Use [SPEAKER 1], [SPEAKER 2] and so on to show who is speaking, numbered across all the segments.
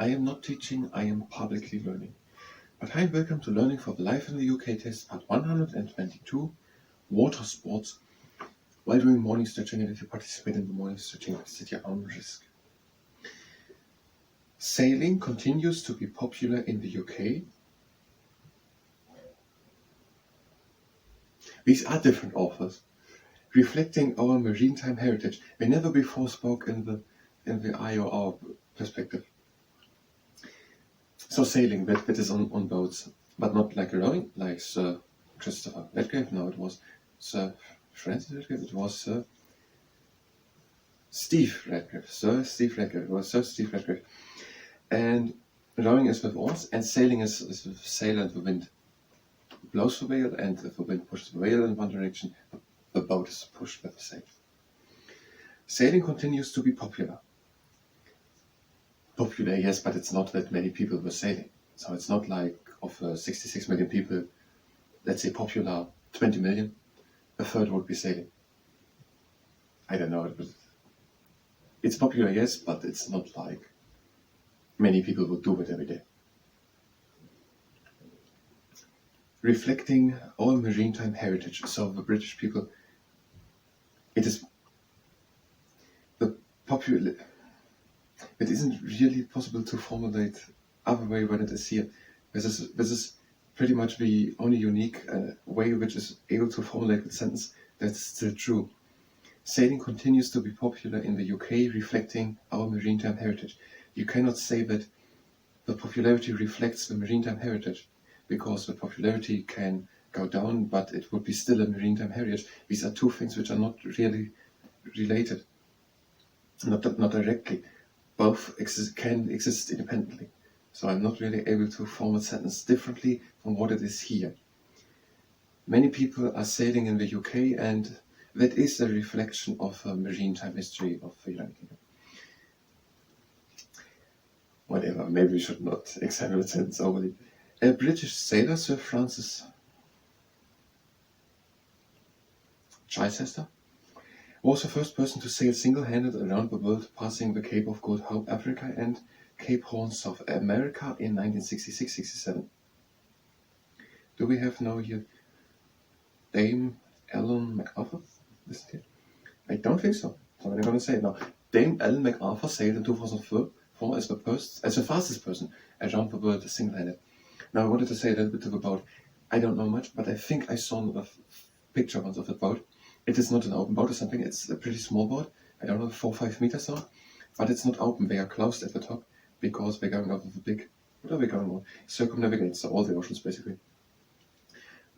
[SPEAKER 1] I am not teaching, I am publicly learning. But hi, welcome to Learning for the Life in the UK test, part 122, water sports. While doing morning stretching, and if you participate in the morning stretching, it's at your own risk. Sailing continues to be popular in the UK. These are different authors, reflecting our maritime heritage. We never before spoke in the IOR perspective. So sailing, that is on boats, but not like rowing, like Sir Christopher Redgrave. No, it was Sir Francis Redgrave. It was Sir Steve Redgrave. Sir Steve Redgrave. It was Sir Steve Redgrave. And rowing is with oars, and sailing is with sail and the wind blows the whale, and if the wind pushes the whale in one direction, the boat is pushed with the sail. Sailing continues to be popular. Popular, yes, but it's not that many people were sailing. So it's not like of 66 million people, let's say popular 20 million, a third would be sailing. I don't know. It's popular, yes, but it's not like many people would do it every day. Reflecting our maritime heritage. So the British people, it is the popular. It isn't really possible to formulate other way when it is here. This is pretty much the only unique way which is able to formulate the sentence that's still true. Sailing continues to be popular in the UK, reflecting our maritime heritage. You cannot say that the popularity reflects the maritime heritage, because the popularity can go down, but it would be still a maritime heritage. These are two things which are not really related, not directly. Both can exist independently. So I'm not really able to form a sentence differently from what it is here. Many people are sailing in the UK, and that is a reflection of a maritime history of the United Kingdom. Whatever, maybe we should not examine the sentence overly. A British sailor, Sir Francis Chichester, was the first person to sail single-handed around the world, passing the Cape of Good Hope, Africa, and Cape Horn, South America in 1966-67. Do we have now here Dame Ellen MacArthur? I don't think so. So I'm going to say it now. Dame Ellen MacArthur sailed in 2004 as the fastest person around the world single-handed. Now I wanted to say a little bit about, I don't know much, but I think I saw a picture once of that boat. It is not an open boat or something, it's a pretty small boat. I don't know, 4 or 5 meters or, but it's not open. They are closed at the top because they're going over the big, what are they going on? Circumnavigate, so all the oceans basically.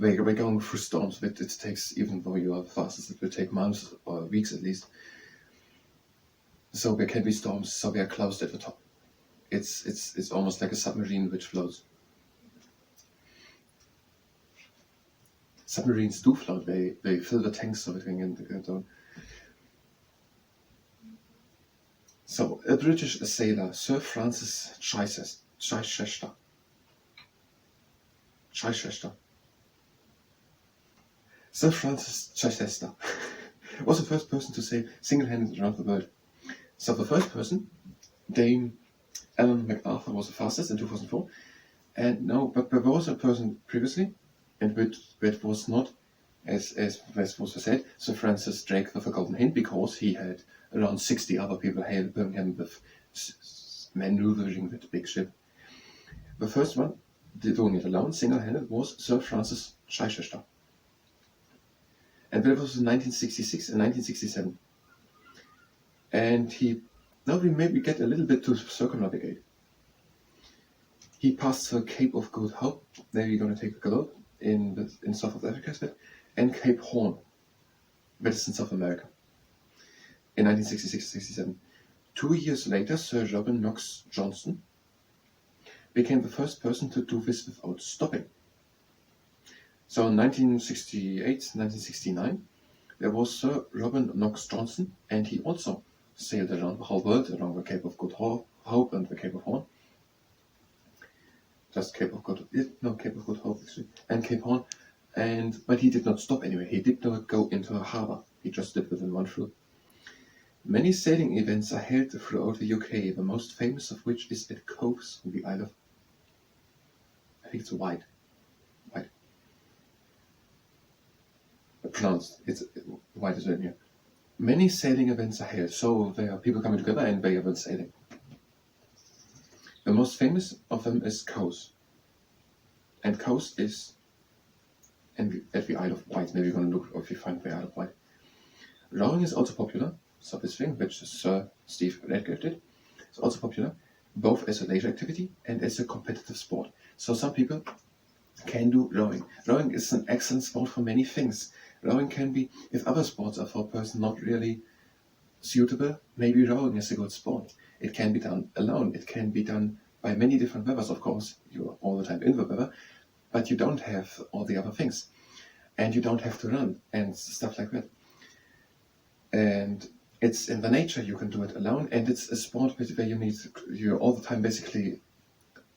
[SPEAKER 1] They're going through storms that it takes, even though you are the fastest, it will take months or weeks at least. So there can be storms, so they are closed at the top. It's almost like a submarine which floats. Submarines do float, they fill the tanks so they can get down. So, a British sailor, Sir Francis Chichester. Sir Francis Chichester was the first person to sail single-handed around the world. So the first person, Dame Ellen MacArthur, was the fastest in 2004. And no, but there was a person previously, and which was not, as was said, Sir Francis Drake with a golden hint, because he had around 60 other people helping him with maneuvering that big ship. The first one, doing it alone, single-handed, was Sir Francis Chichester. And that was in 1966 and 1967. And now we maybe get a little bit to circumnavigate. He passed the Cape of Good Hope, there you're going to take a globe, in South Africa, and Cape Horn, that is in South America, in 1966-67. 2 years later, Sir Robin Knox Johnson became the first person to do this without stopping. So in 1968-1969, there was Sir Robin Knox Johnson, and he also sailed around the whole world, along the Cape of Good Hope and the Cape of Horn. Just Cape of Good Hope actually, and Cape Horn, but he did not stop anyway. He did not go into a harbour. He just did within one through. Many sailing events are held throughout the UK, the most famous of which is at Coves on the Isle of, I think it's Wight. Pronounced, it's Wight is written here. Many sailing events are held, so there are people coming together and they are sailing. The most famous of them is Coves. And Coves is at the Isle of Wight. Maybe you're going to look if you find the Isle of Wight. Rowing is also popular, so this thing which Sir Steve Redgrave did, is also popular, both as a leisure activity and as a competitive sport. So some people can do rowing. Rowing is an excellent sport for many things. Rowing can be, if other sports are for a person not really suitable, maybe rowing is a good sport. It can be done alone. It can be done by many different weathers, of course. You're all the time in the weather, but you don't have all the other things. And you don't have to run and stuff like that. And it's in the nature, you can do it alone, and it's a sport where you're all the time basically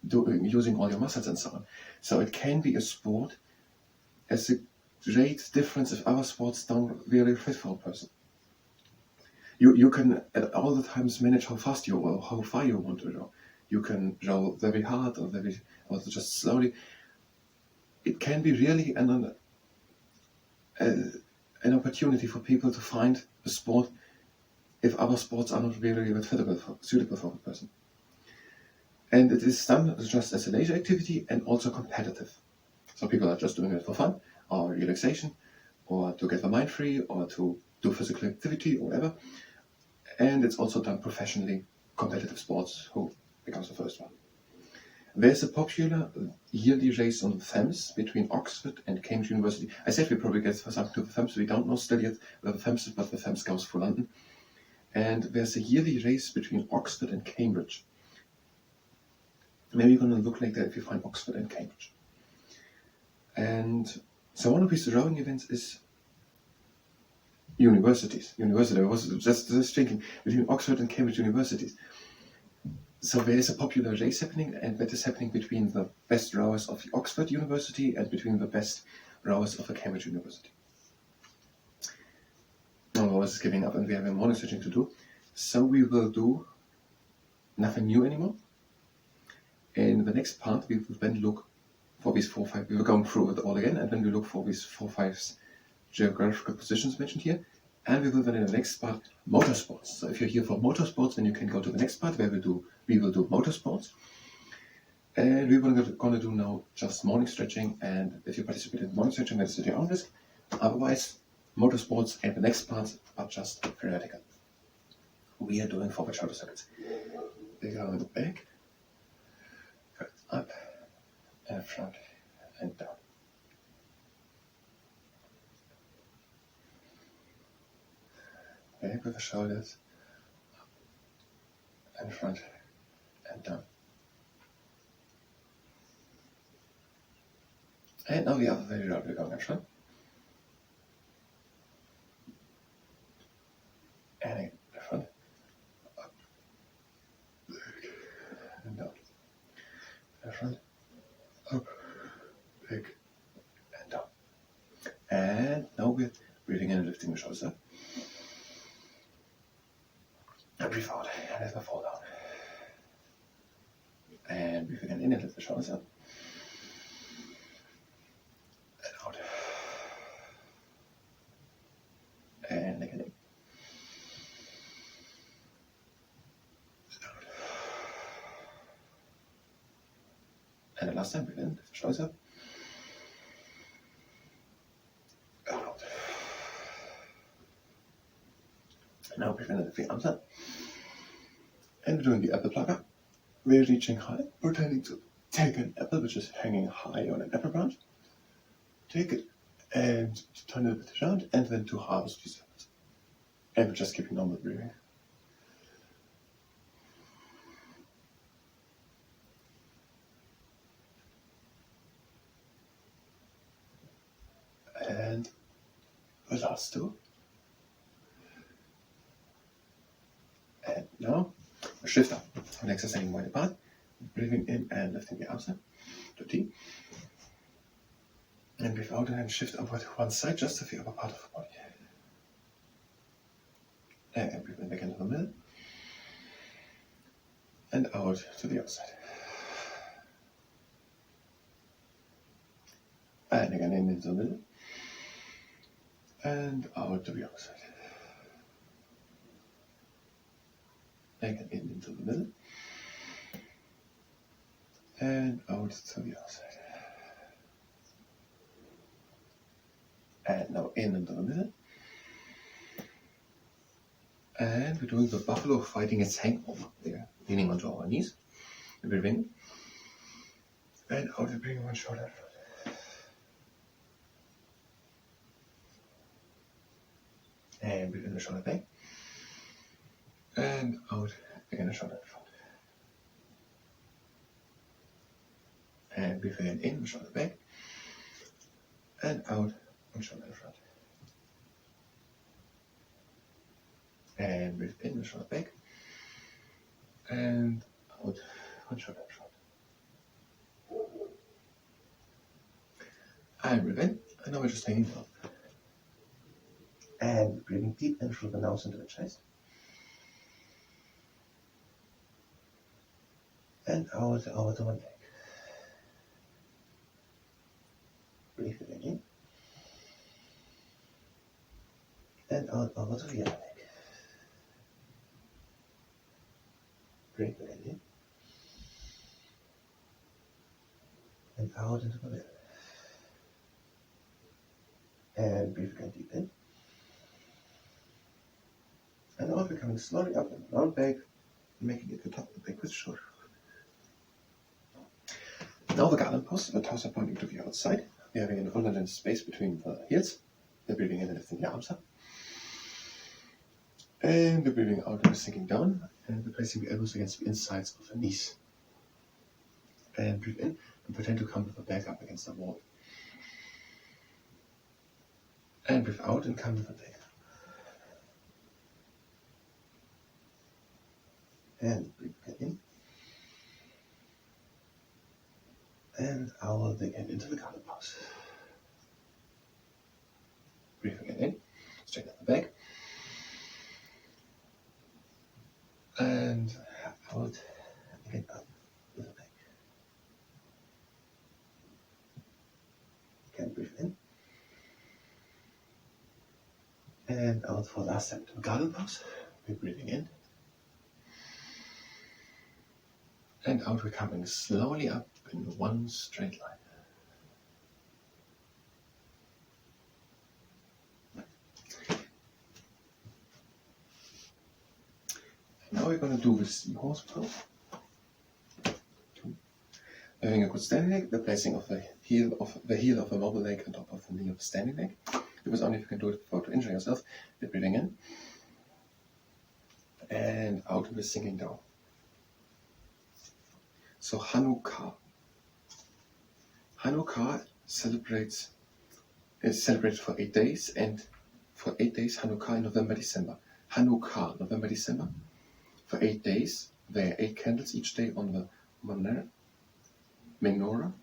[SPEAKER 1] using all your muscles and so on. So it can be a sport as a great difference if other sports don't really fit for a person. You can at all the times manage how fast you row, how far you want to row. You can row very hard or just slowly. It can be really an opportunity for people to find a sport if other sports are not really suitable for a person. And it is done just as a leisure activity and also competitive. So people are just doing it for fun or relaxation or to get their mind free or to do physical activity or whatever. And it's also done professionally, competitive sports, who becomes the first one. There's a popular yearly race on the Thames between Oxford and Cambridge University. I said we probably get something to the Thames. We don't know still yet where the Thames is, but the Thames goes through London. And there's a yearly race between Oxford and Cambridge. Maybe you're going to look like that if you find Oxford and Cambridge. And so one of these rowing events is universities. I was just thinking between Oxford and Cambridge universities. So there is a popular race happening, and that is happening between the best rowers of the Oxford University and between the best rowers of the Cambridge University. Now Rowers is giving up and we have a morning stretching to do. So we will do nothing new anymore. In the next part we will then look for these 4 or 5, we will go through it all again, and then we look for these 4 or 5 geographical positions mentioned here. And we will then in the next part motorsports. So if you're here for motorsports, then you can go to the next part where we will do motorsports. And we're going to do now just morning stretching, and if you participate in morning stretching, that's at your own risk. Otherwise, motorsports and the next parts are just theoretical. We are doing forward shoulder circuits. We go on the back, up, and front, and down. Back with the shoulders, up and front and down. And now the other way around, we're going in front. And in front, up, back, and down. In front, up, back, and down. And now we're breathing in and lifting the shoulders up. And breathe out, and let them fall down. And breathe again in and lift the shoulders up. And out. And again in. And out. And the last time, breathe in, lift the shoulders up. And out. And now breathe in and lift the arms up. And we're doing the apple plucker. We're reaching high, pretending to take an apple which is hanging high on an apple branch. Take it and turn it a bit around, and then to harvest these apples. And we're just keeping normal breathing. And the last two. And now a shift up. Legs are standing wide apart. Breathing in and lifting the arms up to T. And breathe out and shift over to one side, just to the upper part of the body. And breathe in back into the middle. And out to the outside. And again in into the middle. And out to the outside. Again in into the middle. And out to the outside. And now in into the middle. And we're doing the buffalo fighting its hangover. There, leaning onto our knees. We breathe in. And out we bring one shoulder out. And breathe in the shoulder back. And out again the shoulder in front. And breathe again in the shoulder back. And out one shoulder in front. And breathe in the shoulder back. And out one shoulder in front. And breathe in. And now we're just hanging down. And breathing deep in through the nose into the chest. And out over to one leg. Breathe again in. And out over to the other leg. Breathe again in. And out into the middle. And breathe again deep in. And out we're coming slowly up and round back, making it the top of the back with the shoulder. Now the garden pose, the toes are pointing to the outside. We're having an underland space between the heels. We're breathing in and lifting the arms up. And we're breathing out and we're sinking down. And we're placing the elbows against the insides of the knees. And breathe in and pretend to come with the back up against the wall. And breathe out and come with the back. And breathe again in. And out again into the garden pose. Breathe again in. Straighten out the back. And out again up with the back. Again breathe in. And out for the last time to the garden pose. We're breathing in. And out we're coming slowly up in one straight line. And now we're going to do this horse pose. Having a good standing leg, the placing of the heel of the mobile leg on top of the knee of the standing leg. Because only if you can do it without injuring yourself. We're breathing in. And out we're sinking down. So Hanukkah is celebrated for 8 days, and for 8 days Hanukkah in November, December. Hanukkah, November, December. For 8 days, there are 8 candles each day on the menorah,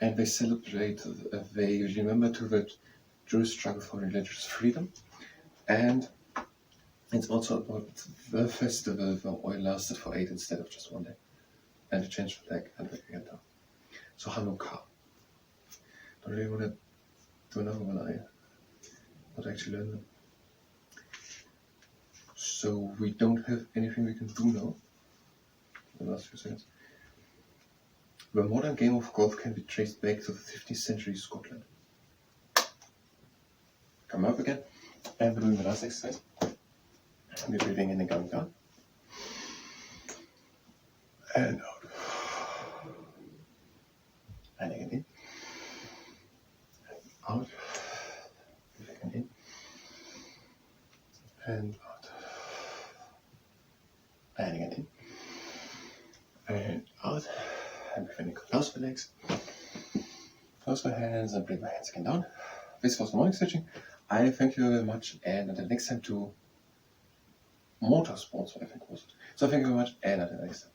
[SPEAKER 1] and they celebrate, they remember to the Jewish struggle for religious freedom, and it's also about the festival where oil lasted for 8 instead of just 1 day. And to change the flag and back again down. So Hanukkah. Don't really want to do another one. I want to actually learn them. So we don't have anything we can do now. The last few seconds. The modern game of golf can be traced back to the 15th century Scotland. Come up again, and we're doing the last exercise. We're breathing in and going down. And out. And again in. And out. Again in. And out. And again in. And out. And breathe in. Close the legs. Close my hands and bring my hands again down. This was the morning stretching. I thank you very much, and until next time to motorsports, I think was. So thank you very much, and until next time.